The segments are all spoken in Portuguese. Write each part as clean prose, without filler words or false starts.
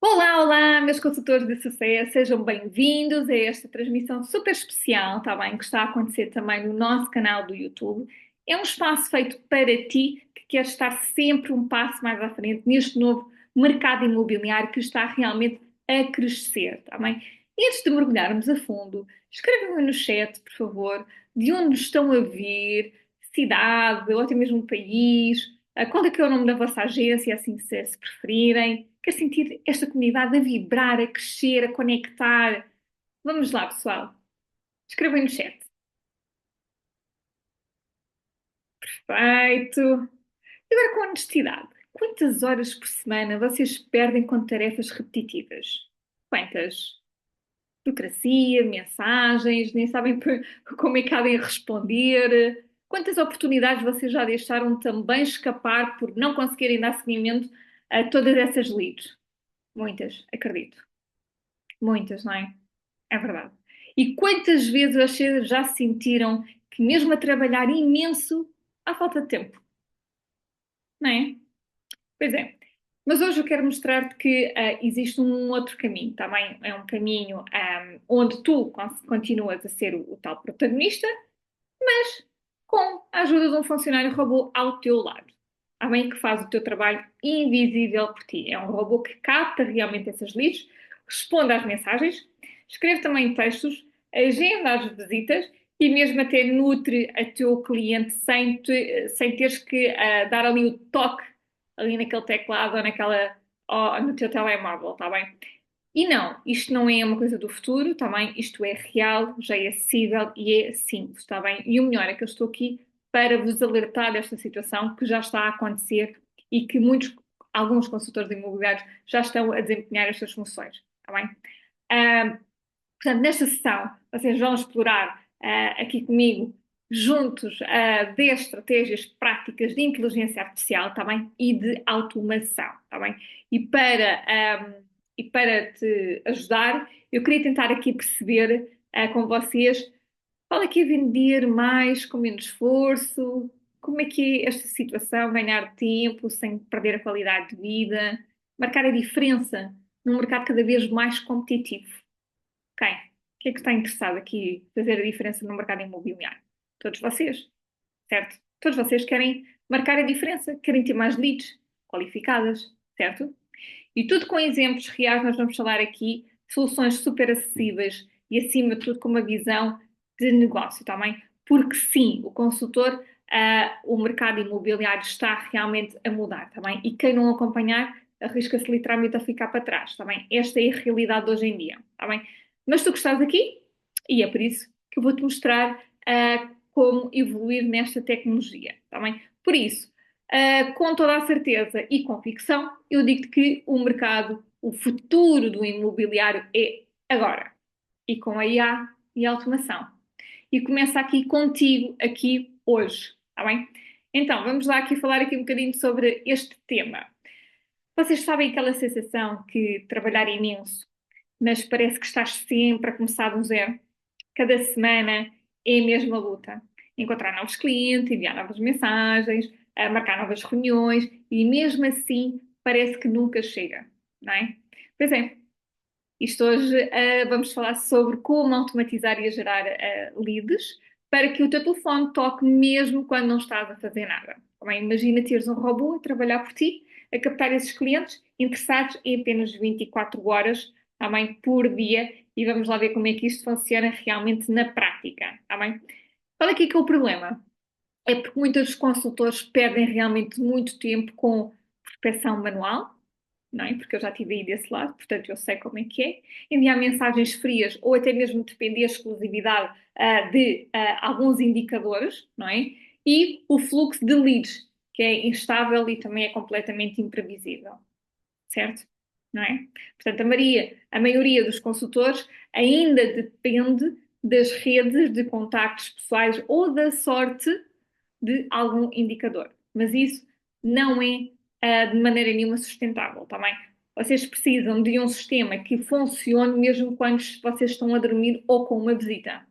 Olá, olá, meus consultores de sucesso, sejam bem-vindos a esta transmissão super especial, está bem? Que está a acontecer também no nosso canal do YouTube. É um espaço feito para ti que quer estar sempre um passo mais à frente neste novo mercado imobiliário que está realmente a crescer, está bem? E antes de mergulharmos a fundo, escrevam-me no chat, por favor, de onde nos estão a vir, cidade ou até mesmo país. Qual é que é o nome da vossa agência, assim se preferirem? Quer sentir esta comunidade a vibrar, a crescer, a conectar? Vamos lá, pessoal. Escrevam aí no chat. Perfeito. E agora com honestidade. Quantas horas por semana vocês perdem com tarefas repetitivas? Quantas? Burocracia, mensagens, nem sabem como é que há de responder. Quantas oportunidades vocês já deixaram também escapar por não conseguirem dar seguimento a todas essas leads? Muitas, acredito. Muitas, não é? É verdade. E quantas vezes vocês já sentiram que mesmo a trabalhar imenso, há falta de tempo, não é? Pois é. Mas hoje eu quero mostrar-te que existe um outro caminho, também é um caminho onde tu continuas a ser o tal protagonista, mas com a ajuda de um funcionário robô ao teu lado. Há bem que faz o teu trabalho invisível por ti. É um robô que capta realmente essas leads, responde às mensagens, escreve também textos, agenda as visitas e mesmo até nutre a teu cliente sem teres que dar ali o toque ali naquele teclado ou no teu telemóvel, está bem? E não, isto não é uma coisa do futuro, está bem? Isto é real, já é acessível e é simples, está bem? E o melhor é que eu estou aqui para vos alertar desta situação que já está a acontecer e que alguns consultores imobiliários já estão a desempenhar estas funções, está bem? Ah, Portanto, nesta sessão, vocês vão explorar aqui comigo, juntos, 10 estratégias práticas de inteligência artificial, está bem? E de automação, está bem? E para te ajudar, eu queria tentar aqui perceber com vocês qual é que é vender mais com menos esforço, como é que é esta situação, ganhar tempo sem perder a qualidade de vida, marcar a diferença num mercado cada vez mais competitivo. Quem? Quem é que está interessado aqui em fazer a diferença no mercado imobiliário? Todos vocês, certo? Todos vocês querem marcar a diferença, querem ter mais leads qualificadas, certo? E tudo com exemplos reais, nós vamos falar aqui soluções super acessíveis e, acima de tudo, com uma visão de negócio também, porque sim, o consultor, o mercado imobiliário está realmente a mudar também, e quem não acompanhar arrisca-se literalmente a ficar para trás também. Esta é a realidade de hoje em dia, tá bem? Mas tu que estás aqui, e é por isso que eu vou-te mostrar como evoluir nesta tecnologia, tá bem? Por isso, com toda a certeza e convicção, eu digo-te que o mercado, o futuro do imobiliário é agora. E com a IA e a automação. E começa aqui contigo, aqui hoje, está bem? Então, vamos lá aqui falar aqui um bocadinho sobre este tema. Vocês sabem aquela sensação que trabalhar imenso, mas parece que estás sempre a começar do zero? Cada semana é a mesma luta. Encontrar novos clientes, enviar novas mensagens, marcar novas reuniões e mesmo assim parece que nunca chega, não é? Pois é, isto hoje vamos falar sobre como automatizar e gerar leads para que o teu telefone toque mesmo quando não estás a fazer nada. Também imagina teres um robô a trabalhar por ti, a captar esses clientes interessados em apenas 24 horas, também por dia, e vamos lá ver como é que isto funciona realmente na prática, tá bem? Qual é que é o problema? É porque muitos consultores perdem realmente muito tempo com prospeção manual, não é? Porque eu já estive aí desse lado, portanto eu sei como é que é. Enviar mensagens frias ou até mesmo depender de exclusividade de alguns indicadores, não é? E o fluxo de leads, que é instável e também é completamente imprevisível, certo? Não é? Portanto, a maioria dos consultores ainda depende das redes de contactos pessoais ou da sorte de algum indicador. Mas isso não é de maneira nenhuma sustentável, tá bem? Vocês precisam de um sistema que funcione mesmo quando vocês estão a dormir ou com uma visita.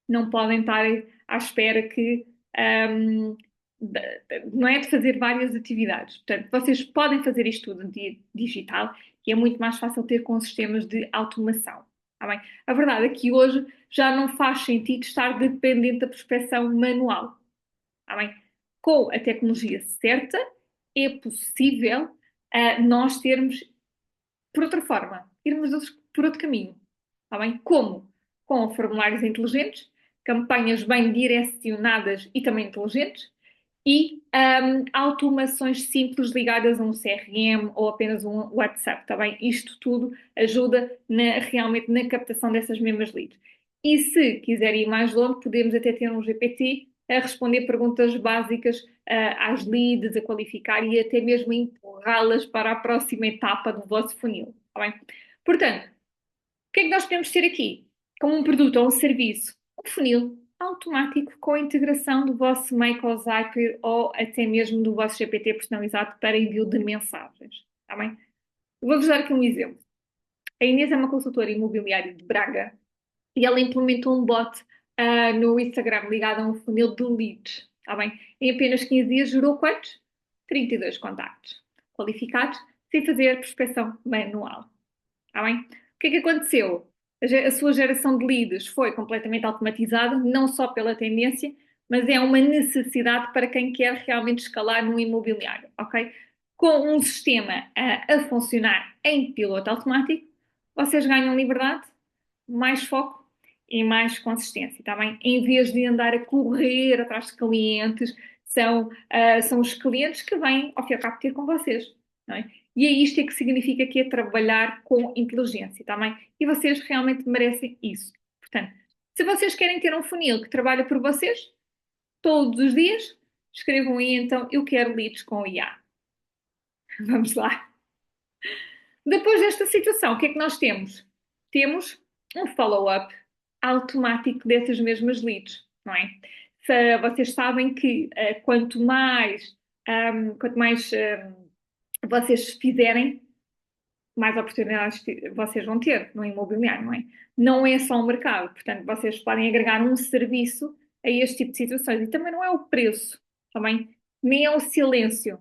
Não podem estar à espera que um, não é de fazer várias atividades. Portanto, vocês podem fazer isto tudo digital e é muito mais fácil ter com sistemas de automação. Tá bem? A verdade é que hoje já não faz sentido estar dependente da prospecção manual. Tá bem? Com a tecnologia certa, é possível nós termos, por outra forma, irmos por outro caminho. Tá bem? Como? Com formulários inteligentes, campanhas bem direcionadas e também inteligentes, e automações simples ligadas a um CRM ou apenas um WhatsApp, tá bem? Isto tudo ajuda realmente na captação dessas mesmas leads. E se quiser ir mais longe, podemos até ter um GPT a responder perguntas básicas às leads, a qualificar e até mesmo empurrá-las para a próxima etapa do vosso funil, tá bem? Portanto, o que é que nós podemos ter aqui? Como um produto ou um serviço, um funil automático com a integração do vosso Make ou Zapier ou até mesmo do vosso GPT personalizado para envio de mensagens. Está bem? Vou-vos dar aqui um exemplo. A Inês é uma consultora imobiliária de Braga e ela implementou um bot no Instagram ligado a um funil de leads. Está bem? Em apenas 15 dias gerou quantos? 32 contactos qualificados sem fazer prospecção manual. Está bem? O que é que aconteceu? A sua geração de leads foi completamente automatizada, não só pela tendência, mas é uma necessidade para quem quer realmente escalar no imobiliário, ok? Com um sistema a funcionar em piloto automático, vocês ganham liberdade, mais foco e mais consistência, tá bem? Em vez de andar a correr atrás de clientes, são os clientes que vêm, ao fim e ao cabo, ter com vocês, não é? E é isto é que significa que é trabalhar com inteligência, tá bem? E vocês realmente merecem isso. Portanto, se vocês querem ter um funil que trabalha por vocês, todos os dias, escrevam aí então, eu quero leads com o IA. Vamos lá. Depois desta situação, o que é que nós temos? Temos um follow-up automático dessas mesmas leads, não é? Vocês sabem que quanto mais vocês fizerem, mais oportunidades vocês vão ter no imobiliário, não é? Não é só o mercado, portanto, vocês podem agregar um serviço a este tipo de situações. E também não é o preço, também, nem é o silêncio.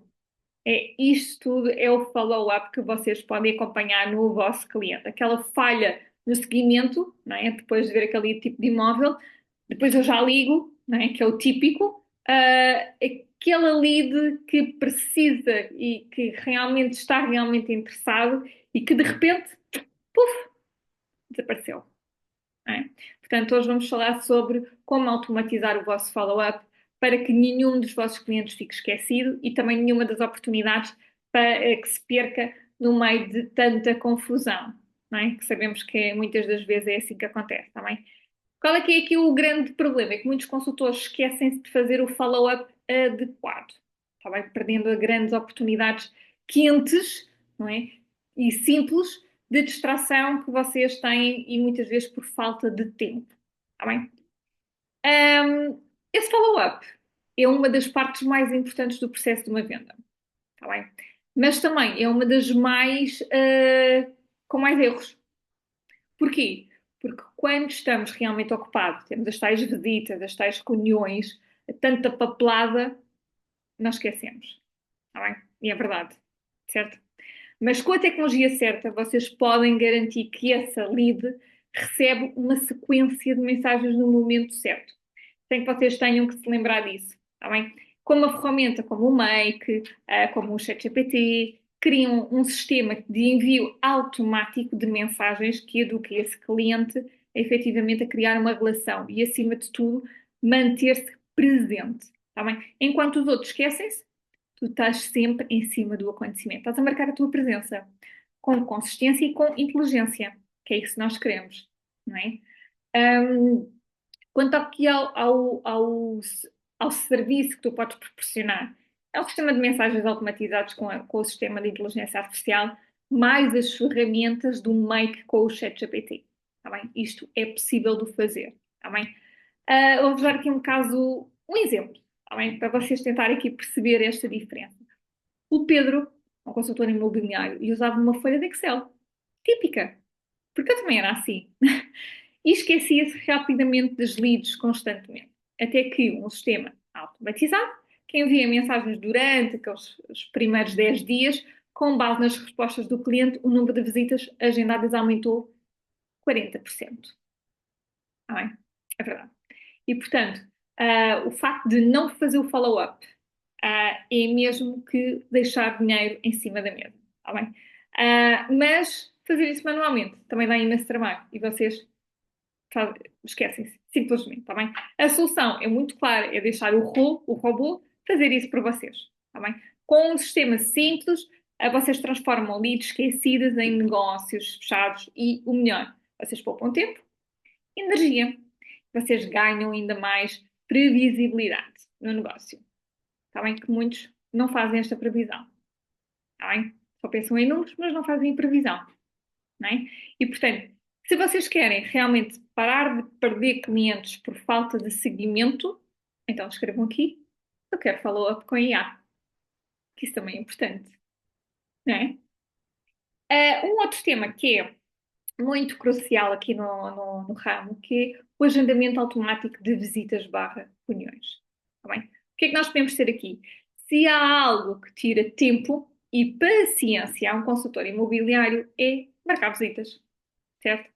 Isto tudo é o follow-up que vocês podem acompanhar no vosso cliente. Aquela falha no seguimento, não é? Depois de ver aquele tipo de imóvel, depois eu já ligo, não é? Que é o típico. Aquela lead que precisa e que realmente está realmente interessado e que de repente, puf, desapareceu. Não é? Portanto, hoje vamos falar sobre como automatizar o vosso follow-up para que nenhum dos vossos clientes fique esquecido e também nenhuma das oportunidades para que se perca no meio de tanta confusão, não é? Que sabemos que muitas das vezes é assim que acontece, está bem? Qual é que é aqui o grande problema? É que muitos consultores esquecem-se de fazer o follow-up adequado, está bem? Perdendo grandes oportunidades quentes, não é? E simples de distração que vocês têm e muitas vezes por falta de tempo, está bem? Esse follow-up é uma das partes mais importantes do processo de uma venda, está bem? Mas também é uma das mais com mais erros. Porquê? Porque quando estamos realmente ocupados, temos as tais visitas, as tais reuniões, tanta papelada, nós esquecemos. Está bem? E é verdade. Certo? Mas com a tecnologia certa, vocês podem garantir que essa lead recebe uma sequência de mensagens no momento certo. Sem que vocês tenham que se lembrar disso. Está bem? Com uma ferramenta como o Make, como o ChatGPT, criam um sistema de envio automático de mensagens que eduque esse cliente a, efetivamente a criar uma relação e, acima de tudo, manter-se presente. Tá bem? Enquanto os outros esquecem-se, tu estás sempre em cima do acontecimento. Estás a marcar a tua presença com consistência e com inteligência, que é isso que nós queremos, não é? Um, Quanto aqui ao serviço que tu podes proporcionar, é o sistema de mensagens automatizados com o sistema de inteligência artificial, mais as ferramentas do Make com o ChatGPT. Tá bem? Isto é possível de fazer. Tá bem? Vou-vos dar aqui um exemplo, tá bem? Para vocês tentarem aqui perceber esta diferença. O Pedro, um consultor imobiliário, e usava uma folha de Excel, típica, porque eu também era assim. E esquecia-se rapidamente das leads constantemente. Até que um sistema automatizado que envia mensagens durante os primeiros 10 dias, com base nas respostas do cliente, o número de visitas agendadas aumentou 40%. Tá bem? É verdade. E, portanto, o facto de não fazer o follow-up é mesmo que deixar dinheiro em cima da mesa. Tá bem? Mas fazer isso manualmente também dá imenso trabalho e vocês esquecem-se, simplesmente, tá bem? A solução é muito clara, é deixar o robô fazer isso por vocês, tá bem? Com um sistema simples, vocês transformam leads esquecidas em negócios fechados e, o melhor, vocês poupam tempo e energia. Vocês ganham ainda mais previsibilidade no negócio. Está bem que muitos não fazem esta previsão. Está bem? Só pensam em números, mas não fazem previsão. Não é? E, portanto, se vocês querem realmente parar de perder clientes por falta de seguimento, então escrevam aqui, eu quero follow-up com IA, que isso também é importante. Não é? Um outro tema que é muito crucial aqui no ramo, que é o agendamento automático de visitas barra reuniões. Tá bem? O que é que nós podemos ter aqui? Se há algo que tira tempo e paciência a um consultor imobiliário, é marcar visitas, certo?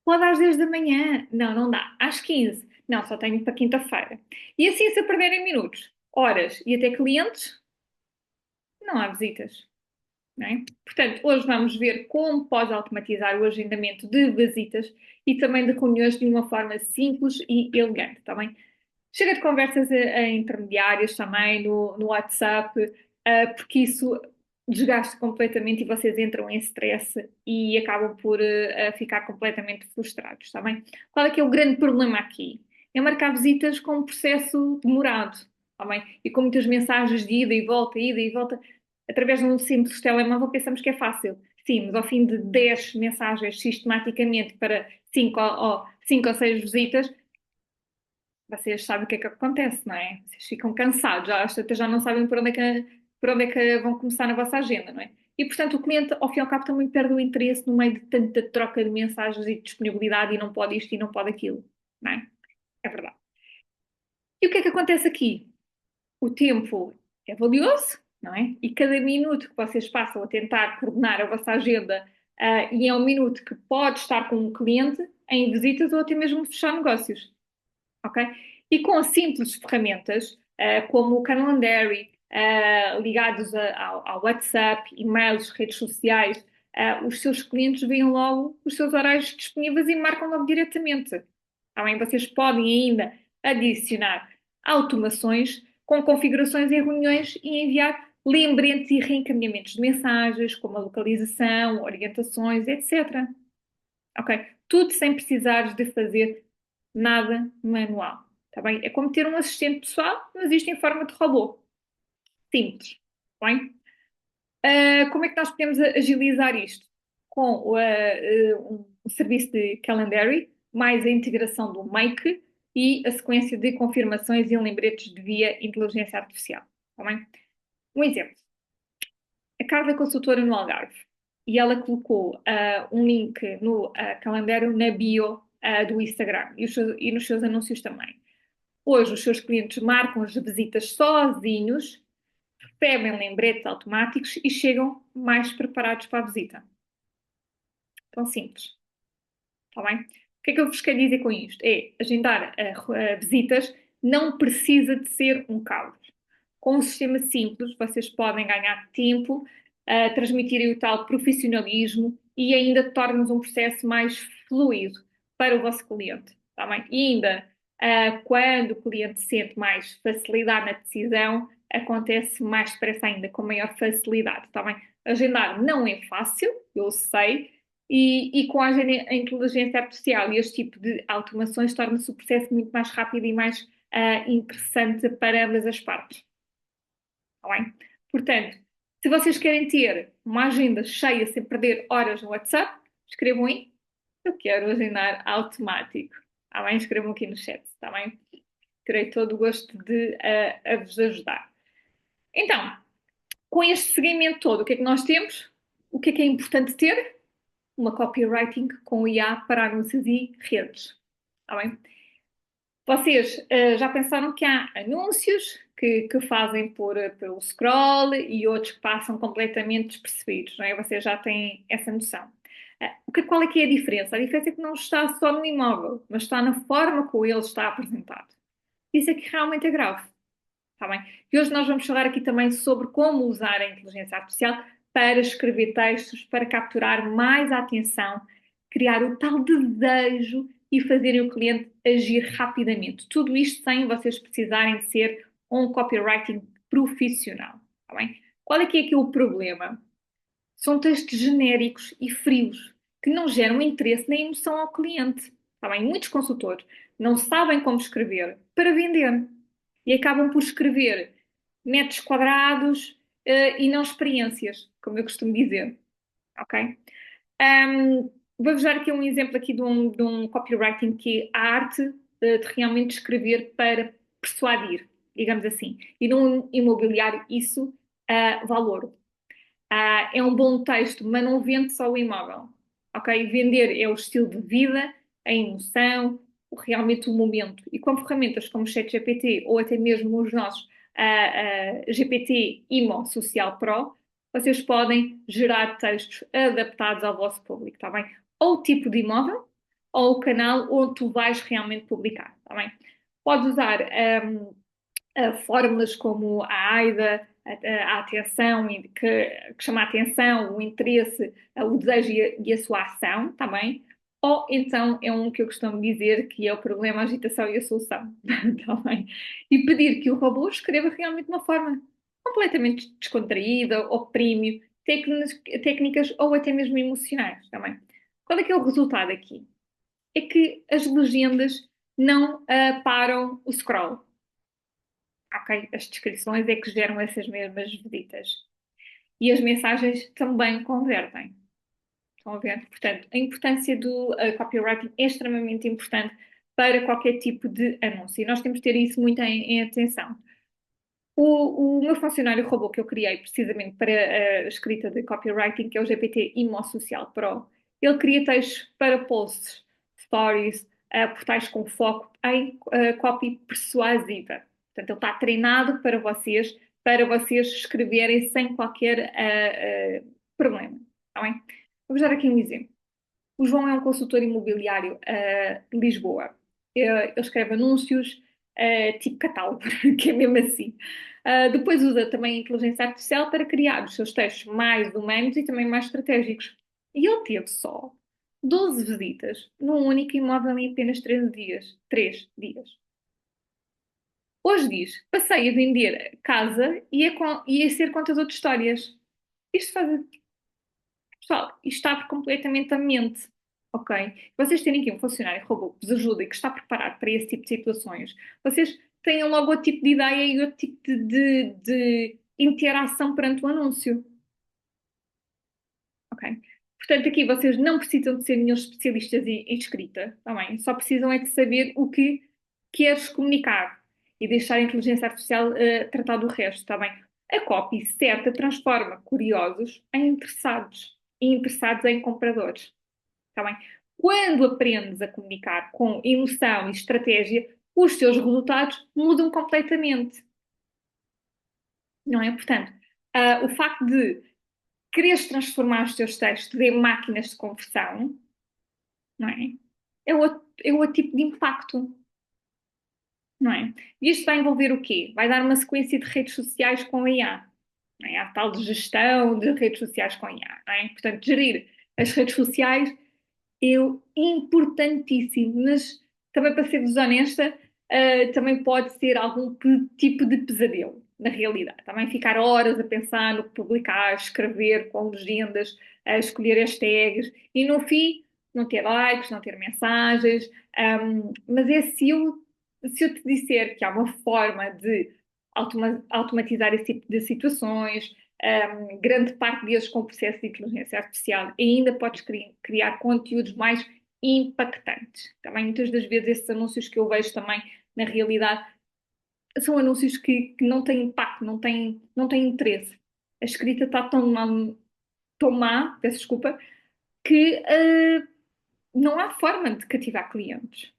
Pode às 10 da manhã. Não, não dá. Às 15. Não, só tenho para quinta-feira. E assim, se perderem minutos, horas e até clientes, não há visitas. Não é? Portanto, hoje vamos ver como pode automatizar o agendamento de visitas e também de reuniões de uma forma simples e elegante, está bem? Chega de conversas intermediárias também no WhatsApp, porque isso desgasta completamente e vocês entram em stress e acabam por ficar completamente frustrados, está bem? Qual é que é o grande problema aqui? É marcar visitas com um processo demorado, está bem? E com muitas mensagens de ida e volta, através de um simples telemóvel pensamos que é fácil. Sim, mas ao fim de 10 mensagens sistematicamente para 5 ou 6 visitas, vocês sabem o que é que acontece, não é? Vocês ficam cansados, já não sabem por onde é que vão começar na vossa agenda, não é? E, portanto, o cliente, ao fim e ao cabo, também perde o interesse no meio de tanta troca de mensagens e de disponibilidade e não pode isto e não pode aquilo, não é? É verdade. E o que é que acontece aqui? O tempo é valioso, não é? E cada minuto que vocês passam a tentar coordenar a vossa agenda, e é um minuto que pode estar com um cliente em visitas ou até mesmo fechar negócios, ok? E com simples ferramentas, como o Calendary, ligados ao WhatsApp, e-mails, redes sociais, os seus clientes veem logo os seus horários disponíveis e marcam logo diretamente. Também vocês podem ainda adicionar automações com configurações em reuniões e enviar lembretes e reencaminhamentos de mensagens, como a localização, orientações, etc. Ok? Tudo sem precisares de fazer nada manual. Tá bem? É como ter um assistente pessoal, mas isto em forma de robô. Simples. Tá bem? Como é que nós podemos agilizar isto? Com um serviço de Calendary, mais a integração do Make e a sequência de confirmações e lembretes de via inteligência artificial. Tá bem? Um exemplo. A Carla é consultora no Algarve e ela colocou um link no calendário na bio do Instagram e nos seus anúncios também. Hoje, os seus clientes marcam as visitas sozinhos, recebem lembretes automáticos e chegam mais preparados para a visita. Tão simples. Está bem? O que é que eu vos quero dizer com isto? É agendar visitas não precisa de ser um caos. Com um sistema simples, vocês podem ganhar tempo, transmitirem o tal profissionalismo e ainda tornar um processo mais fluido para o vosso cliente. Tá bem? E ainda, quando o cliente sente mais facilidade na decisão, acontece mais depressa ainda, com maior facilidade. Tá bem? Agendar não é fácil, eu sei, e com a inteligência artificial e este tipo de automações torna-se o processo muito mais rápido e mais interessante para ambas as partes. Tá bem? Portanto, se vocês querem ter uma agenda cheia sem perder horas no WhatsApp, escrevam aí. Eu quero agendar automático. Tá bem? Escrevam aqui no chat. Tá bem? Terei todo o gosto de a vos ajudar. Então, com este seguimento todo, o que é que nós temos? O que é importante ter? Uma copywriting com IA para anúncios e redes. Tá bem? Vocês já pensaram que há anúncios que fazem pelo scroll e outros que passam completamente despercebidos, não é? Vocês já têm essa noção. Qual é que é a diferença? A diferença é que não está só no imóvel, mas está na forma como ele está apresentado. Isso é que realmente é grave. Está bem? E hoje nós vamos falar aqui também sobre como usar a inteligência artificial para escrever textos, para capturar mais a atenção, criar o tal desejo e fazerem o cliente agir rapidamente. Tudo isto sem vocês precisarem de ser um copywriting profissional. Está bem? Qual é que é aqui o problema? São textos genéricos e frios, que não geram interesse nem emoção ao cliente. Está bem? Muitos consultores não sabem como escrever para vender e acabam por escrever metros quadrados e não experiências, como eu costumo dizer. Ok? Vou-vos dar aqui um exemplo aqui de um copywriting que é a arte de realmente escrever para persuadir, digamos assim, e não imobiliar isso a valor. É um bom texto, mas não vende só o imóvel. Ok? Vender é o estilo de vida, a emoção, realmente o momento. E com ferramentas como o ChatGPT ou até mesmo os nossos GPT Imo Social Pro, vocês podem gerar textos adaptados ao vosso público, está bem? Ou o tipo de imóvel, ou o canal onde tu vais realmente publicar, está bem? Podes usar fórmulas como a AIDA, a atenção, que chama a atenção, o interesse, o desejo e a sua ação, está bem? Ou então é um que eu costumo dizer que é o problema, a agitação e a solução, está bem? E pedir que o robô escreva realmente de uma forma completamente descontraída ou premium, técnicas ou até mesmo emocionais, está bem? Qual é que é o resultado aqui? É que as legendas não param o scroll. Ok? As descrições é que geram essas mesmas visitas. E as mensagens também convertem. Estão a ver? Portanto, a importância do copywriting é extremamente importante para qualquer tipo de anúncio. E nós temos de ter isso muito em atenção. O meu funcionário robô que eu criei precisamente para a escrita de copywriting, que é o GPT Imo Social Pro, ele cria textos para posts, stories, portais com foco em copy persuasiva. Portanto, ele está treinado para vocês escreverem sem qualquer problema. Tá bem? Vamos dar aqui um exemplo. O João é um consultor imobiliário de Lisboa. Ele escreve anúncios tipo catálogo, que é mesmo assim. Depois usa também a inteligência artificial para criar os seus textos mais humanos e também mais estratégicos. E ele teve só 12 visitas num único imóvel em apenas 13 dias. 3 dias. Hoje diz, passei a vender casa e a ser contador de histórias. Isto faz Pessoal, isto abre completamente a mente, ok? Vocês terem aqui um funcionário robô que vos ajuda e que está preparado para esse tipo de situações, vocês têm logo outro tipo de ideia e outro tipo de interação perante o anúncio, ok? Portanto, aqui vocês não precisam de ser nenhum especialistas em escrita, tá bem? Só precisam é de saber o que queres comunicar e deixar a inteligência artificial tratar do resto, tá bem? A copy certa transforma curiosos em interessados e interessados em compradores, tá bem? Quando aprendes a comunicar com emoção e estratégia, os teus resultados mudam completamente, não é? Portanto, o facto de quereres transformar os teus textos em máquinas de conversão, não é? É outro tipo de impacto, não é? E isto vai envolver o quê? Vai dar uma sequência de redes sociais com a IA, não é? Há tal de gestão de redes sociais com a IA, não é? Portanto, gerir as redes sociais é importantíssimo, mas também para ser-vos honesta, também pode ser algum tipo de pesadelo, na realidade. Também ficar horas a pensar no que publicar, escrever com legendas, a escolher hashtags e no fim não ter likes, não ter mensagens. Mas é se eu te disser que há uma forma de automatizar esse tipo de situações, grande parte deles com o processo de inteligência artificial, e ainda podes criar conteúdos mais impactantes. Também muitas das vezes esses anúncios que eu vejo também, na realidade, são anúncios que não têm impacto, não têm interesse. A escrita está tão má, peço desculpa, que não há forma de cativar clientes.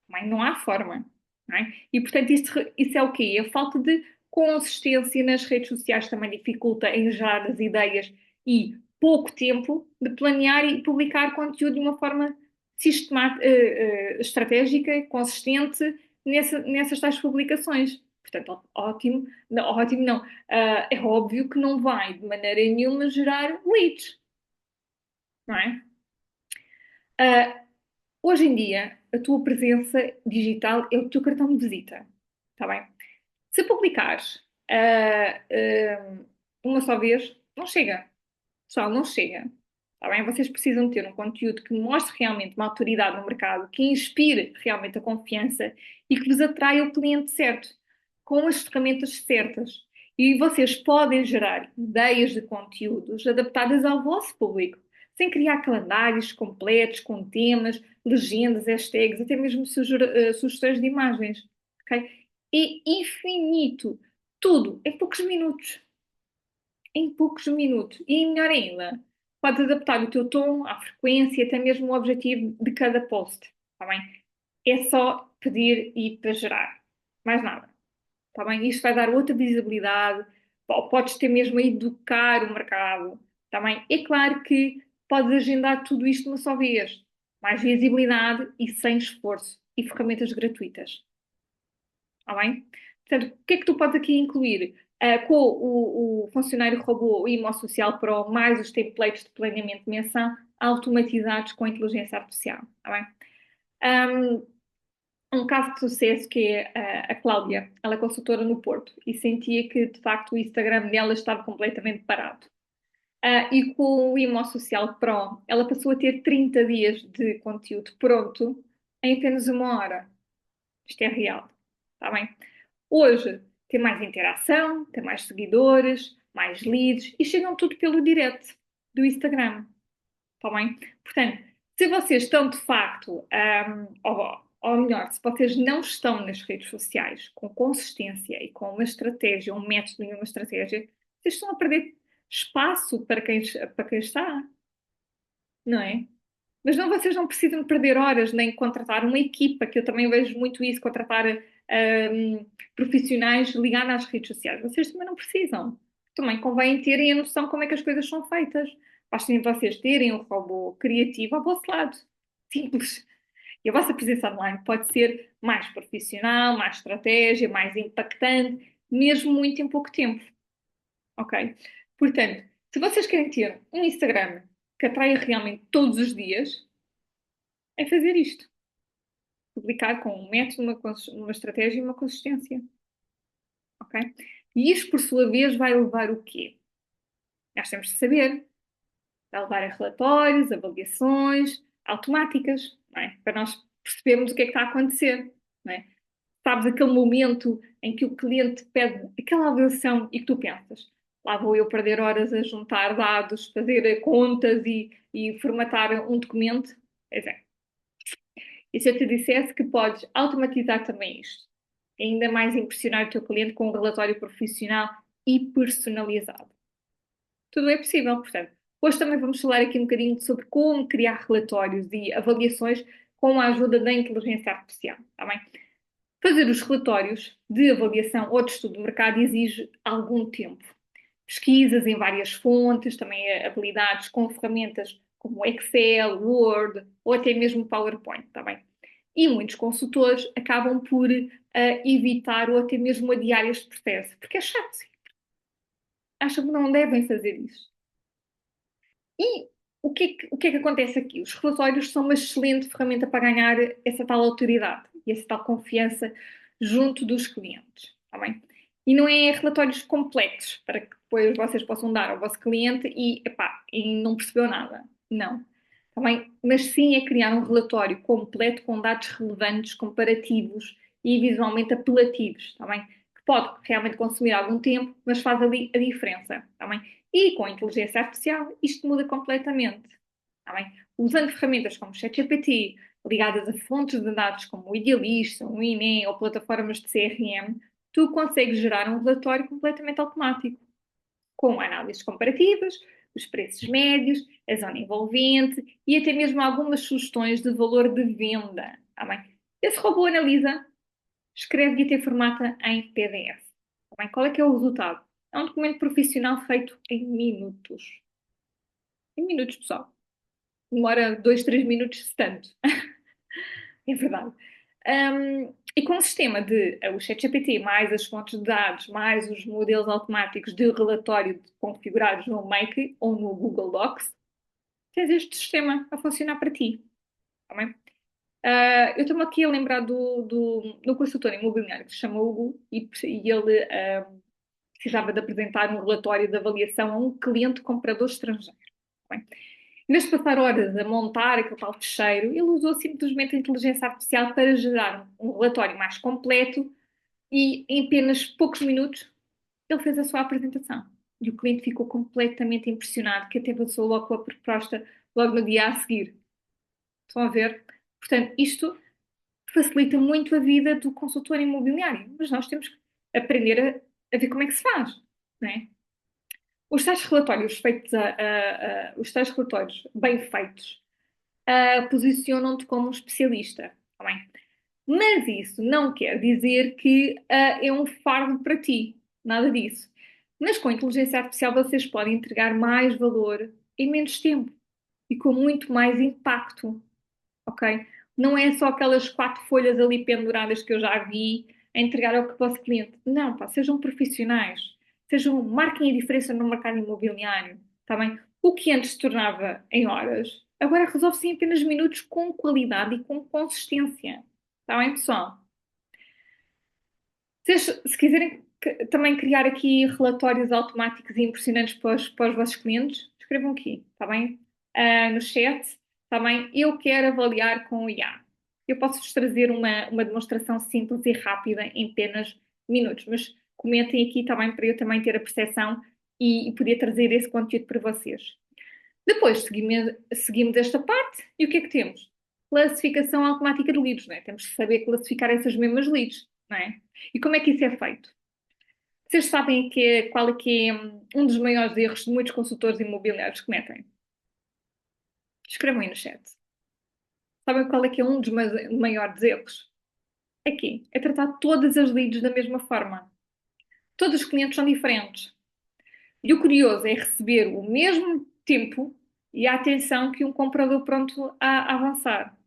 Também não há forma. não é? E, portanto, isso é o quê? A falta de consistência nas redes sociais também dificulta em gerar as ideias e pouco tempo de planear e publicar conteúdo de uma forma sistemática, estratégica, consistente nessas tais publicações. Portanto, ótimo, não, ótimo não. É óbvio que não vai de maneira nenhuma gerar leads, não é? Ah, Hoje em dia, a tua presença digital é o teu cartão de visita, está bem? Se publicares uma só vez, não chega. Pessoal, não chega. Está bem? Vocês precisam ter um conteúdo que mostre realmente uma autoridade no mercado, que inspire realmente a confiança e que vos atraia o cliente certo, com as ferramentas certas. E vocês podem gerar ideias de conteúdos adaptadas ao vosso público, sem criar calendários completos com temas, legendas, hashtags, até mesmo sugestões de imagens. Ok? É infinito. Tudo em poucos minutos. Em poucos minutos. E melhor ainda, podes adaptar o teu tom, a frequência, até mesmo o objetivo de cada post. Está bem? É só pedir e para gerar. Mais nada. Está bem? Isto vai dar outra visibilidade. Podes ter mesmo a educar o mercado. Está bem? É claro que podes agendar tudo isto de uma só vez. Mais visibilidade e sem esforço. E ferramentas gratuitas. Está bem? Portanto, o que é que tu podes aqui incluir? Com o funcionário robô o IMO Social Pro, mais os templates de planeamento de menção, automatizados com inteligência artificial. Está bem? Um caso de sucesso que é a Cláudia, ela é consultora no Porto e sentia que, de facto, o Instagram dela estava completamente parado. E com o IMO Social Pro, ela passou a ter 30 dias de conteúdo pronto em apenas uma hora. Isto é real. Está bem? Hoje tem mais interação, tem mais seguidores, mais leads e chegam tudo pelo direct do Instagram. Está bem? Portanto, se vocês estão de facto, ou melhor, se vocês não estão nas redes sociais com consistência e com uma estratégia, um método e uma estratégia, vocês estão a perder espaço para quem está, não é? Mas não, vocês não precisam perder horas nem contratar uma equipa, que eu também vejo muito isso, contratar profissionais ligados às redes sociais. Vocês também não precisam. Também convém terem a noção de como é que as coisas são feitas. Basta vocês terem um robô criativo ao vosso lado. Simples. E a vossa presença online pode ser mais profissional, mais estratégia, mais impactante, mesmo muito em pouco tempo. Ok? Portanto, se vocês querem ter um Instagram que atraia realmente todos os dias, é fazer isto. Publicar com um método, uma estratégia e uma consistência. Ok? E isto, por sua vez, vai levar o quê? Nós temos de saber. Vai levar a relatórios, avaliações automáticas, não é? Para nós percebermos o que é que está a acontecer. Não é? Sabes aquele momento em que o cliente pede aquela avaliação e que tu pensas, lá vou eu perder horas a juntar dados, fazer contas e formatar um documento? Pois é. E se eu te dissesse que podes automatizar também isto? Ainda mais impressionar o teu cliente com um relatório profissional e personalizado. Tudo é possível, portanto. Hoje também vamos falar aqui um bocadinho sobre como criar relatórios e avaliações com a ajuda da inteligência artificial, está bem? Fazer os relatórios de avaliação ou de estudo de mercado exige algum tempo. Pesquisas em várias fontes, também habilidades com ferramentas como Excel, Word ou até mesmo PowerPoint, está bem? E muitos consultores acabam por evitar ou até mesmo adiar este processo, porque é chato. Acham que não devem fazer isso. E o que é que acontece aqui? Os relatórios são uma excelente ferramenta para ganhar essa tal autoridade e essa tal confiança junto dos clientes, está bem? E não é relatórios complexos para que depois vocês possam dar ao vosso cliente e, epá, e não percebeu nada. Não. Tá bem? Mas sim é criar um relatório completo com dados relevantes, comparativos e visualmente apelativos, está bem? Que pode realmente consumir algum tempo, mas faz ali a diferença, está bem? E com a inteligência artificial isto muda completamente, está bem? Usando ferramentas como o ChatGPT, ligadas a fontes de dados como o Idealista, o INE ou plataformas de CRM, tu consegues gerar um relatório completamente automático, com análises comparativas, os preços médios, a zona envolvente e até mesmo algumas sugestões de valor de venda. Tá bem? Esse robô analisa, escreve e até formata em PDF. Tá bem? Qual é que é o resultado? É um documento profissional feito em minutos. Em minutos, pessoal. Demora 2, 3 minutos, se tanto. É verdade. E com o sistema de o ChatGPT, mais as fontes de dados, mais os modelos automáticos de relatório configurados no Make ou no Google Docs, tens este sistema a funcionar para ti. Tá bem? Eu estou-me aqui a lembrar do consultor imobiliário que se chama Hugo e ele precisava de apresentar um relatório de avaliação a um cliente comprador estrangeiro. Tá bem? Em vez de passar horas a montar aquele tal fecheiro, ele usou simplesmente a inteligência artificial para gerar um relatório mais completo e em apenas poucos minutos ele fez a sua apresentação. E o cliente ficou completamente impressionado, que até passou logo com a proposta logo no dia a seguir. Estão a ver? Portanto, isto facilita muito a vida do consultor imobiliário, mas nós temos que aprender a ver como é que se faz, não é? Os tais relatórios feitos, os tais relatórios bem feitos, posicionam-te como um especialista, tá bem? Mas isso não quer dizer que é um fardo para ti, nada disso. Mas com a inteligência artificial vocês podem entregar mais valor em menos tempo e com muito mais impacto, ok? Não é só aquelas 4 folhas ali penduradas que eu já vi a entregar ao vosso cliente. Não, pá, sejam profissionais, marquem a diferença no mercado imobiliário, tá bem? O que antes se tornava em horas, agora resolve-se em apenas minutos com qualidade e com consistência. Está bem, pessoal? Se quiserem também criar aqui relatórios automáticos e impressionantes para os vossos clientes, escrevam aqui, está bem? No chat, está bem? Eu quero avaliar com o IA. Eu posso-vos trazer uma demonstração simples e rápida em apenas minutos, mas comentem aqui, está bem? Para eu também ter a percepção e poder trazer esse conteúdo para vocês. Depois seguimos esta parte e o que é que temos? Classificação automática de leads, não é? Temos que saber classificar essas mesmas leads, não é? E como é que isso é feito? Vocês sabem qual é que é um dos maiores erros de muitos consultores imobiliários que cometem? Escrevam aí no chat. Sabem qual é que é um dos maiores erros? É tratar todas as leads da mesma forma. Todos os clientes são diferentes. E o curioso é receber o mesmo tempo e a atenção que um comprador pronto a avançar.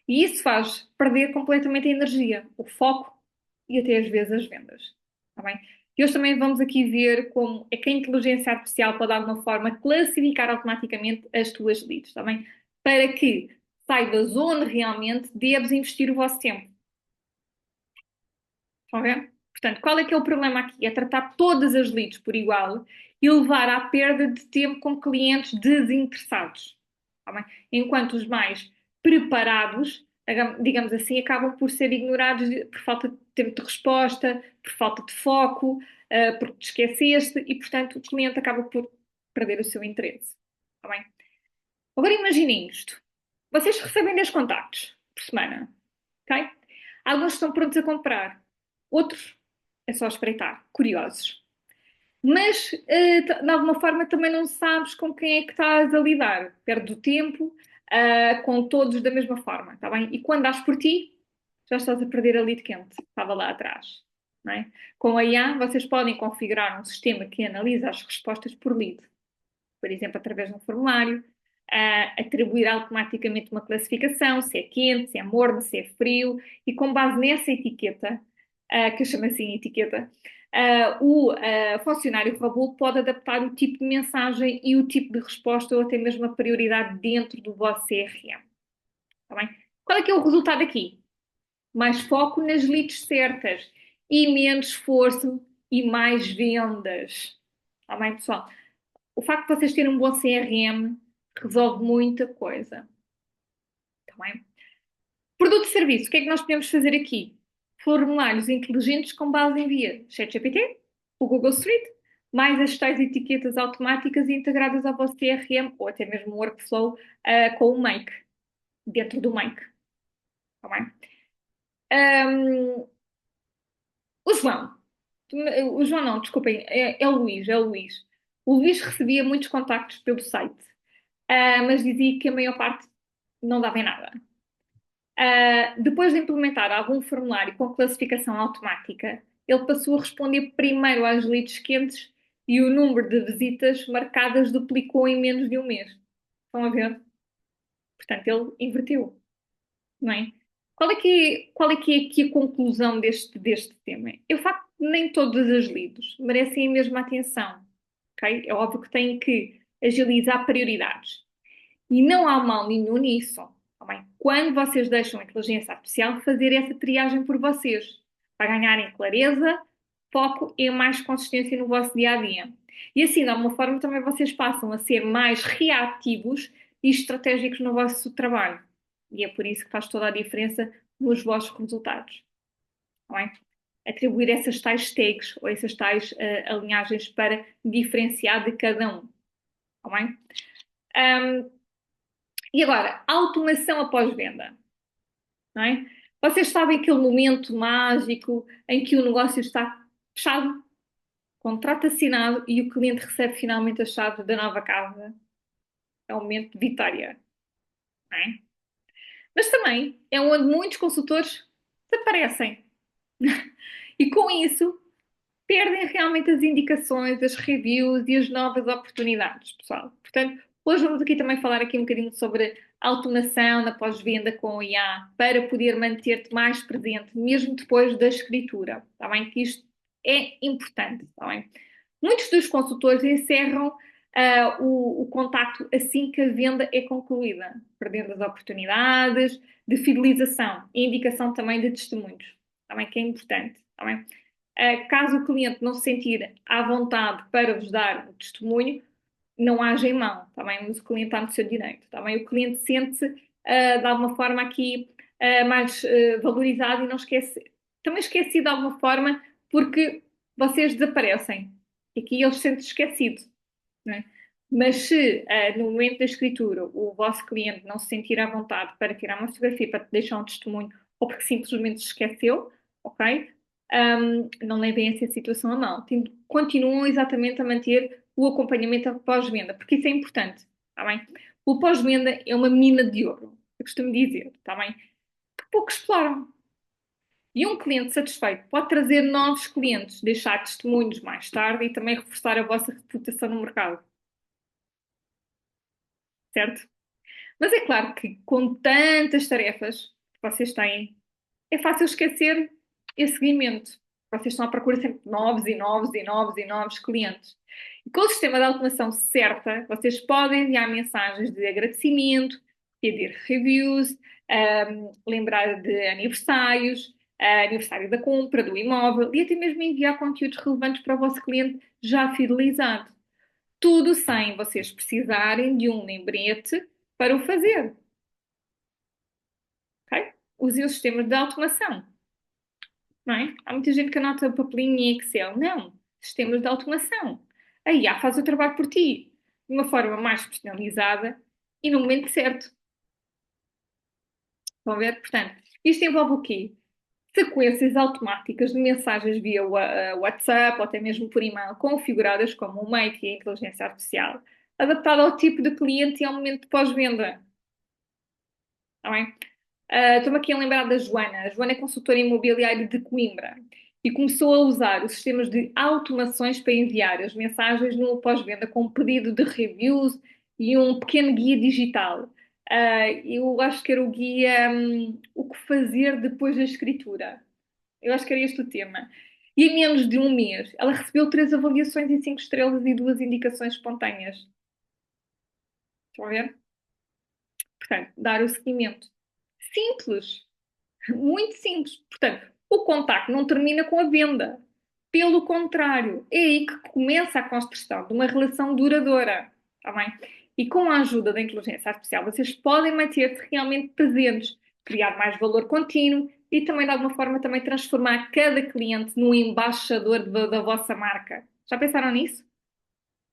E isso faz perder completamente a energia, o foco e até às vezes as vendas. Tá bem? E hoje também vamos aqui ver como é que a inteligência artificial pode de alguma forma classificar automaticamente as tuas leads, tá bem? Para que saibas onde realmente deves investir o vosso tempo. Estão a ver? Portanto, qual é que é o problema aqui? É tratar todas as leads por igual e levar à perda de tempo com clientes desinteressados. Tá bem? Enquanto os mais preparados, digamos assim, acabam por ser ignorados por falta de tempo de resposta, por falta de foco, porque te esqueceste e, portanto, o cliente acaba por perder o seu interesse. Tá bem? Agora imaginem isto. Vocês recebem 10 contactos por semana, ok? Alguns estão prontos a comprar, outros é só espreitar, curiosos. Mas, de alguma forma, também não sabes com quem é que estás a lidar. Perde o tempo, com todos da mesma forma, está bem? E quando dás por ti, já estás a perder a lead quente, estava lá atrás, não é? Com a IA, vocês podem configurar um sistema que analisa as respostas por lead. Por exemplo, através de um formulário, atribuir automaticamente uma classificação, se é quente, se é morno, se é frio, e com base nessa etiqueta, que eu chamo assim etiqueta, o funcionário robô pode adaptar o tipo de mensagem e o tipo de resposta ou até mesmo a prioridade dentro do vosso CRM. Tá bem? Qual é que é o resultado aqui? Mais foco nas leads certas e menos esforço e mais vendas. Tá bem, pessoal? O facto de vocês terem um bom CRM resolve muita coisa. Tá bem? Produto e serviço. O que é que nós podemos fazer aqui? Formulários inteligentes com base em via ChatGPT, o Google Street, mais as tais etiquetas automáticas integradas ao vosso CRM ou até mesmo um workflow com o Make, dentro do Make. Tá bem? Um, o João. O João não, desculpem, é o Luís, é o Luís. O Luís recebia muitos contactos pelo site, mas dizia que a maior parte não dava em nada. Depois de implementar algum formulário com classificação automática, ele passou a responder primeiro às leads quentes e o número de visitas marcadas duplicou em menos de um mês. Estão a ver? Portanto, ele inverteu, não é? Qual é que é aqui a conclusão deste tema? É o facto de nem todas as leads merecem a mesma atenção, ok? É óbvio que têm que agilizar prioridades. E não há mal nenhum nisso. Tá bem? Quando vocês deixam a inteligência artificial fazer essa triagem por vocês, para ganharem clareza, foco e mais consistência no vosso dia a dia. E assim, de alguma forma, também vocês passam a ser mais reativos e estratégicos no vosso trabalho. E é por isso que faz toda a diferença nos vossos resultados. Tá bem? Atribuir essas tais tags ou essas tais alinhagens para diferenciar de cada um. Tá bem? E agora, automação após venda, não é? Vocês sabem aquele momento mágico em que o negócio está fechado, contrato assinado e o cliente recebe finalmente a chave da nova casa. É um momento de vitória, não é? Mas também é onde muitos consultores desaparecem. E com isso, perdem realmente as indicações, as reviews e as novas oportunidades, pessoal. Portanto, hoje vamos aqui também falar aqui um bocadinho sobre automação na pós-venda com o IA para poder manter-te mais presente, mesmo depois da escritura, está bem? Que isto é importante, está bem? Muitos dos consultores encerram o contacto assim que a venda é concluída, perdendo as oportunidades de fidelização e indicação também de testemunhos, está bem? Que é importante, está bem? Caso o cliente não se sentir à vontade para vos dar o testemunho, não haja em mão, tá bem? Mas o cliente está no seu direito, tá bem? O cliente sente-se de alguma forma aqui mais valorizado e não esquece, também esquecido de alguma forma porque vocês desaparecem. E aqui ele se sente esquecido, não é? Mas se no momento da escritura o vosso cliente não se sentir à vontade para tirar uma fotografia, para deixar um testemunho, ou porque simplesmente se esqueceu, ok? Não levem essa situação a mal. Continuam exatamente a manter o acompanhamento pós-venda, porque isso é importante, está bem? O pós-venda é uma mina de ouro, eu costumo dizer, está bem? Que pouco exploram. E um cliente satisfeito pode trazer novos clientes, deixar testemunhos mais tarde e também reforçar a vossa reputação no mercado, certo? Mas é claro que com tantas tarefas que vocês têm, é fácil esquecer esse seguimento. Vocês estão à procura sempre de novos e novos e novos e novos clientes. E com o sistema de automação certa, vocês podem enviar mensagens de agradecimento, pedir reviews, lembrar de aniversários, aniversário da compra, do imóvel e até mesmo enviar conteúdos relevantes para o vosso cliente já fidelizado. Tudo sem vocês precisarem de um lembrete para o fazer. Ok? Usem os sistemas de automação. Não é? Há muita gente que anota papelinho em Excel. Não. Sistemas de automação. A IA faz o trabalho por ti, de uma forma mais personalizada e no momento certo. Vão ver? Portanto, isto envolve o quê? Sequências automáticas de mensagens via WhatsApp ou até mesmo por e-mail, configuradas como o Make e a inteligência artificial, adaptada ao tipo de cliente e ao momento de pós-venda. Está bem? Estou-me aqui a lembrar da Joana. A Joana é consultora imobiliária de Coimbra e começou a usar os sistemas de automações para enviar as mensagens no pós-venda com um pedido de reviews e um pequeno guia digital. Eu acho que era o guia O que fazer depois da escritura. Eu acho que era este o tema. E em menos de um mês, ela recebeu 3 avaliações em 5 estrelas e 2 indicações espontâneas. Estão a ver? Portanto, dar o seguimento. Simples. Muito simples. Portanto, o contacto não termina com a venda. Pelo contrário, é aí que começa a construção de uma relação duradoura. Está bem? E com a ajuda da inteligência artificial, vocês podem manter-se realmente presentes, criar mais valor contínuo e também, de alguma forma, também transformar cada cliente num embaixador da vossa marca. Já pensaram nisso?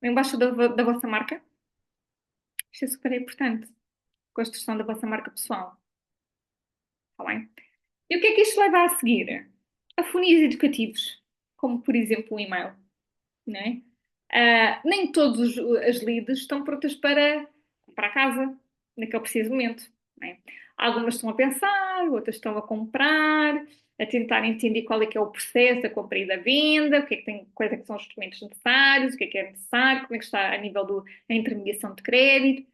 Um embaixador da vossa marca? Isto é super importante. Construção da vossa marca pessoal. Está bem? E o que é que isto leva a seguir? A funis educativos, como por exemplo o e-mail, né? Nem todas as leads estão prontas para comprar casa naquele preciso momento. não é? Algumas estão a pensar, outras estão a comprar, a tentar entender qual é que é o processo da compra e da venda, o que é que tem, quais é que são os documentos necessários, o que é necessário, como é que está a nível da intermediação de crédito.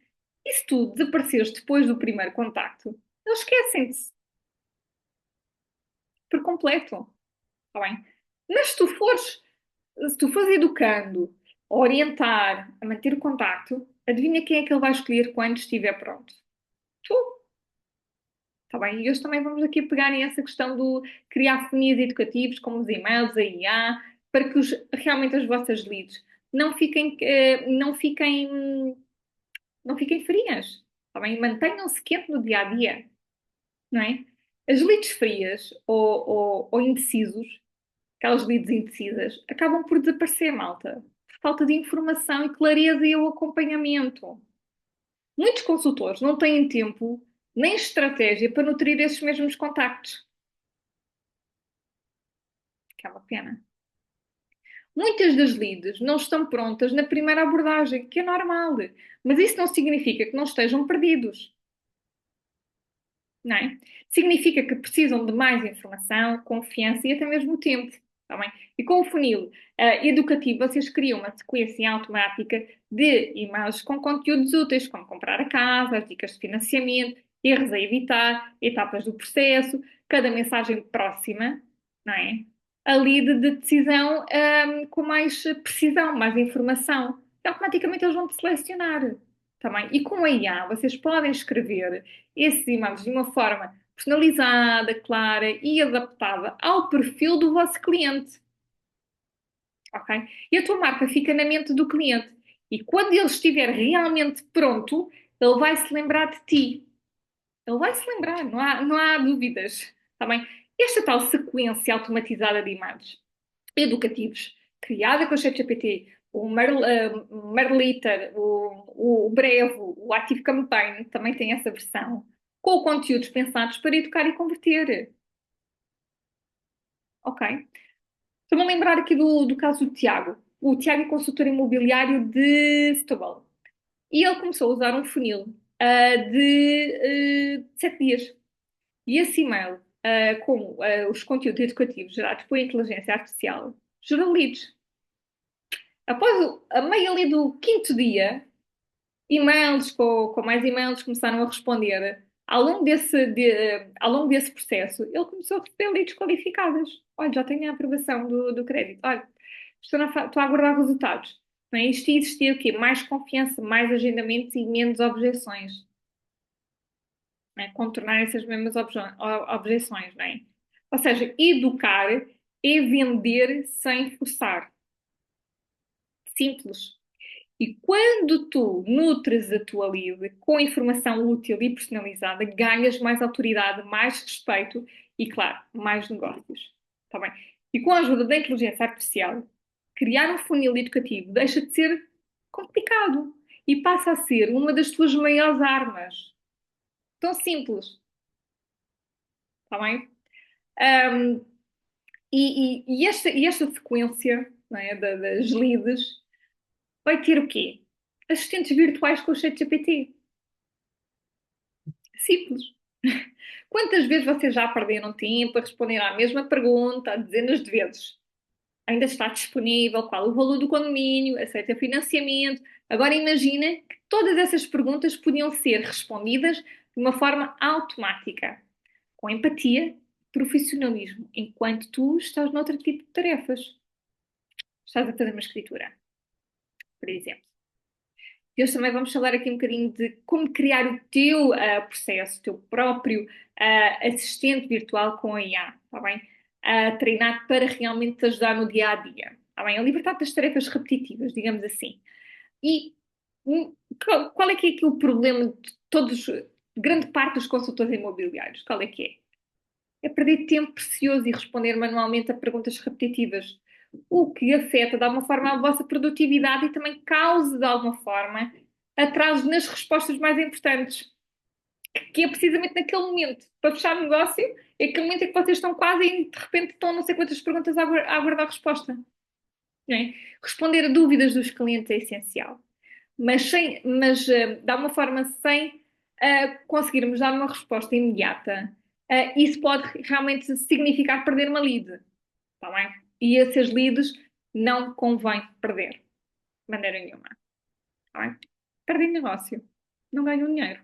E se tu desapareceres depois do primeiro contacto, eles esquecem-te por completo, está bem? Mas se tu fores educando, a orientar, a manter o contacto, adivinha quem é que ele vai escolher quando estiver pronto? Tu, está bem? E hoje também vamos aqui pegar nessa questão do criar funis educativos, como os e-mails, a IA, para que realmente as vossas leads não fiquem, não fiquem frias, está bem? Mantenham-se quente no dia a dia, não é? As leads frias ou indecisos, aquelas leads indecisas, acabam por desaparecer, malta, por falta de informação e clareza e o acompanhamento. Muitos consultores não têm tempo nem estratégia para nutrir esses mesmos contactos, que é uma pena. Muitas das leads não estão prontas na primeira abordagem, que é normal, mas isso não significa que não estejam perdidos, não é? Significa que precisam de mais informação, confiança e até mesmo tempo, tá bem? E com o funil educativo, vocês criam uma sequência automática de e-mails com conteúdos úteis, como comprar a casa, as dicas de financiamento, erros a evitar, etapas do processo, cada mensagem próxima, não é? Ali de decisão com mais precisão, mais informação. E automaticamente eles vão te selecionar. Também. E com a IA, vocês podem escrever esses e-mails de uma forma personalizada, clara e adaptada ao perfil do vosso cliente, ok? E a tua marca fica na mente do cliente. E quando ele estiver realmente pronto, ele vai se lembrar de ti. Ele vai se lembrar, não há dúvidas, tá bem? Esta tal sequência automatizada de e-mails educativos, criada com o ChatGPT, o Marliter, o Brevo, o Active Campaign, também tem essa versão, com conteúdos pensados para educar e converter. Ok? Estou-me a lembrar aqui do caso do Tiago. O Tiago é consultor imobiliário de Setúbal. E ele começou a usar um funil de 7 dias. E esse e-mail, com os conteúdos educativos gerados por inteligência artificial, gerou leads. A meio ali do quinto dia, e-mails com mais e-mails começaram a responder. Ao longo desse processo, ele começou a receber leads qualificadas. Olha, já tenho a aprovação do crédito. Olha, estou a aguardar resultados. Não é? Isto ia existir o quê? Mais confiança, mais agendamentos e menos objeções. Não é? Contornar essas mesmas objeções, não é? Ou seja, educar é vender sem forçar. Simples. E quando tu nutres a tua lead com informação útil e personalizada, ganhas mais autoridade, mais respeito e, claro, mais negócios. Tá bem? E com a ajuda da inteligência artificial, criar um funil educativo deixa de ser complicado e passa a ser uma das tuas maiores armas. Tão simples. Tá bem? Um, e esta sequência, não é, das leads vai ter o quê? Assistentes virtuais com o ChatGPT. Simples. Quantas vezes vocês já perderam tempo a responder à mesma pergunta, dezenas de vezes? Ainda está disponível? Qual o valor do condomínio? Aceita financiamento? Agora imagina que todas essas perguntas podiam ser respondidas de uma forma automática, com empatia, profissionalismo, enquanto tu estás noutro tipo de tarefas. Estás a fazer uma escritura, por exemplo. E hoje também vamos falar aqui um bocadinho de como criar o teu processo, o teu próprio assistente virtual com a IA, está bem? Treinado para realmente te ajudar no dia a dia, está bem? A libertar das tarefas repetitivas, digamos assim. E qual é que é aqui o problema de todos, de grande parte dos consultores imobiliários? Qual é que é? É perder tempo precioso e responder manualmente a perguntas repetitivas, o que afeta de alguma forma a vossa produtividade e também causa de alguma forma atrasos nas respostas mais importantes, que é precisamente naquele momento, para fechar o negócio, é aquele momento em que vocês estão quase e de repente estão não sei quantas perguntas a aguardar a resposta. Não é? Responder a dúvidas dos clientes é essencial, mas de alguma forma sem conseguirmos dar uma resposta imediata, isso pode realmente significar perder uma lead, está bem? E esses leads não convém perder, de maneira nenhuma, está bem? Perdem negócio, não ganham dinheiro,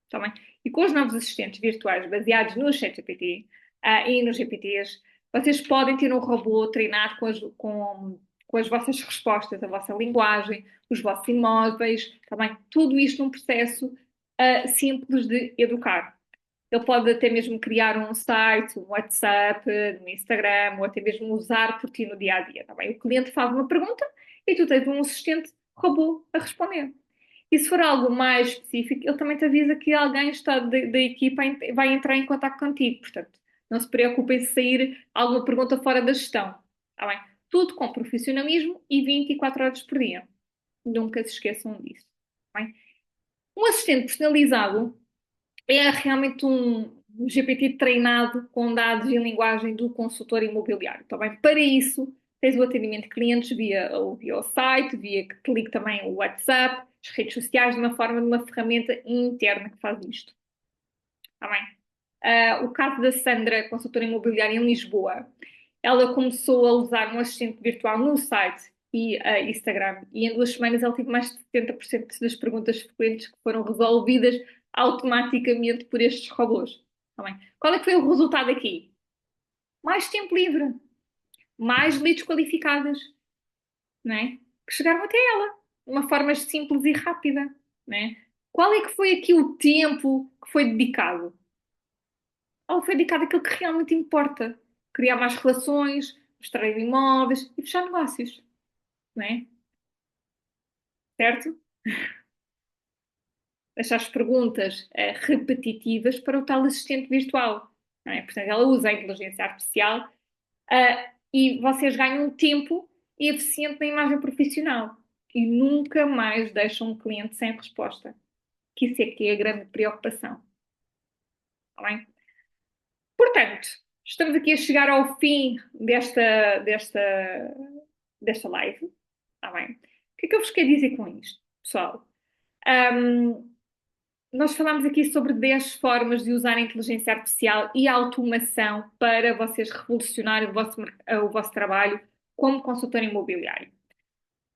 está bem? E com os novos assistentes virtuais baseados no ChatGPT, e nos GPTs, vocês podem ter um robô treinado com as vossas respostas, a vossa linguagem, os vossos imóveis, tá bem? Tudo isto num processo simples de educar. Ele pode até mesmo criar um site, um WhatsApp, um Instagram, ou até mesmo usar por ti no dia a dia, tá bem? O cliente faz uma pergunta e tu tens um assistente robô a responder. E se for algo mais específico, ele também te avisa que alguém está da equipa vai entrar em contato contigo. Portanto, não se preocupem se sair alguma pergunta fora da gestão. Tá bem? Tudo com profissionalismo e 24 horas por dia. Nunca se esqueçam disso. Tá bem? Um assistente personalizado é realmente um GPT treinado com dados e linguagem do consultor imobiliário. Tá bem? Para isso, tens o atendimento de clientes via o site, via que te ligue também o WhatsApp, as redes sociais, de uma ferramenta interna que faz isto. Tá bem? O caso da Sandra, consultora imobiliária em Lisboa, ela começou a usar um assistente virtual no site e Instagram, e em 2 semanas ela teve mais de 70% das perguntas frequentes que foram resolvidas automaticamente por estes robôs. Tá bem? Qual é que foi o resultado aqui? Mais tempo livre, mais leads qualificadas, não é? Que chegaram até ela, de uma forma simples e rápida, não é? Qual é que foi aqui o tempo que foi dedicado? Ela foi dedicado àquilo que realmente importa. Criar mais relações, mostrar imóveis e fechar negócios, não é? Certo? Deixar as perguntas repetitivas para o tal assistente virtual, não é? Portanto, ela usa a inteligência artificial e vocês ganham tempo eficiente na imagem profissional e nunca mais deixam um cliente sem resposta, que isso é que é a grande preocupação, está bem? Portanto, estamos aqui a chegar ao fim desta live, está bem? O que é que eu vos quero dizer com isto, pessoal? Um, Nós falámos aqui sobre 10 formas de usar a inteligência artificial e a automação para vocês revolucionarem o vosso trabalho como consultor imobiliário.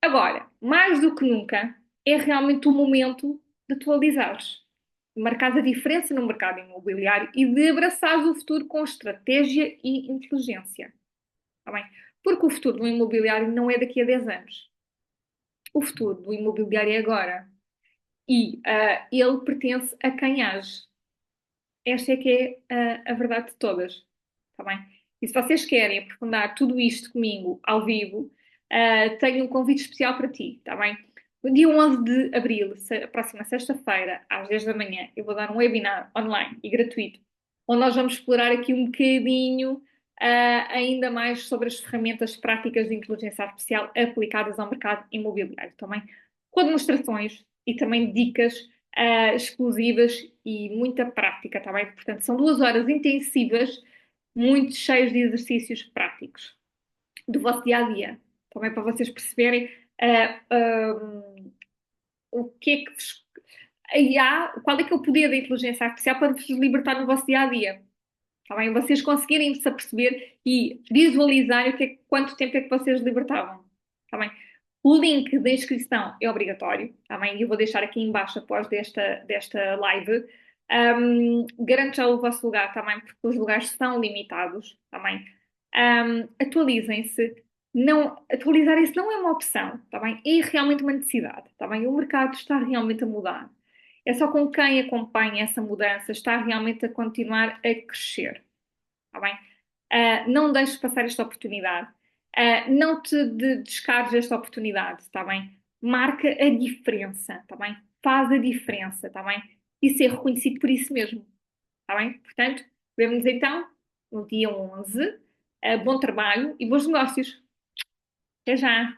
Agora, mais do que nunca, é realmente o momento de atualizares, de marcares a diferença no mercado imobiliário e de abraçares o futuro com estratégia e inteligência. Tá bem? Porque o futuro do imobiliário não é daqui a 10 anos. O futuro do imobiliário é agora. E ele pertence a quem age. Esta é que é a verdade de todas. Tá bem? E se vocês querem aprofundar tudo isto comigo ao vivo, tenho um convite especial para ti, tá bem? No dia 11 de abril, a próxima sexta-feira, às 10 da manhã, eu vou dar um webinar online e gratuito, onde nós vamos explorar aqui um bocadinho ainda mais sobre as ferramentas práticas de inteligência artificial aplicadas ao mercado imobiliário, também com demonstrações e também dicas exclusivas e muita prática, tá bem? Portanto, são 2 horas intensivas, muito cheias de exercícios práticos do vosso dia a dia, também para vocês perceberem o que é que vos, qual é que é o poder da inteligência artificial para vos libertar no vosso dia a dia. Tá bem? Vocês conseguirem se aperceber e visualizar quanto tempo é que vocês libertavam. Tá bem? O link da inscrição é obrigatório, tá bem? Eu vou deixar aqui em baixo após desta live. Garanto já o vosso lugar, tá bem? Porque os lugares são limitados, tá bem? Atualizem-se. Não, atualizarem-se não é uma opção, tá bem? É realmente uma necessidade, tá bem? O mercado está realmente a mudar. É só com quem acompanha essa mudança está realmente a continuar a crescer, tá bem? Não deixes passar esta oportunidade. Não te descartes esta oportunidade, está bem? Marca a diferença, está bem? Faz a diferença, está bem? E ser reconhecido por isso mesmo, está bem? Portanto, vemo-nos então no dia 11. Bom trabalho e bons negócios. Até já!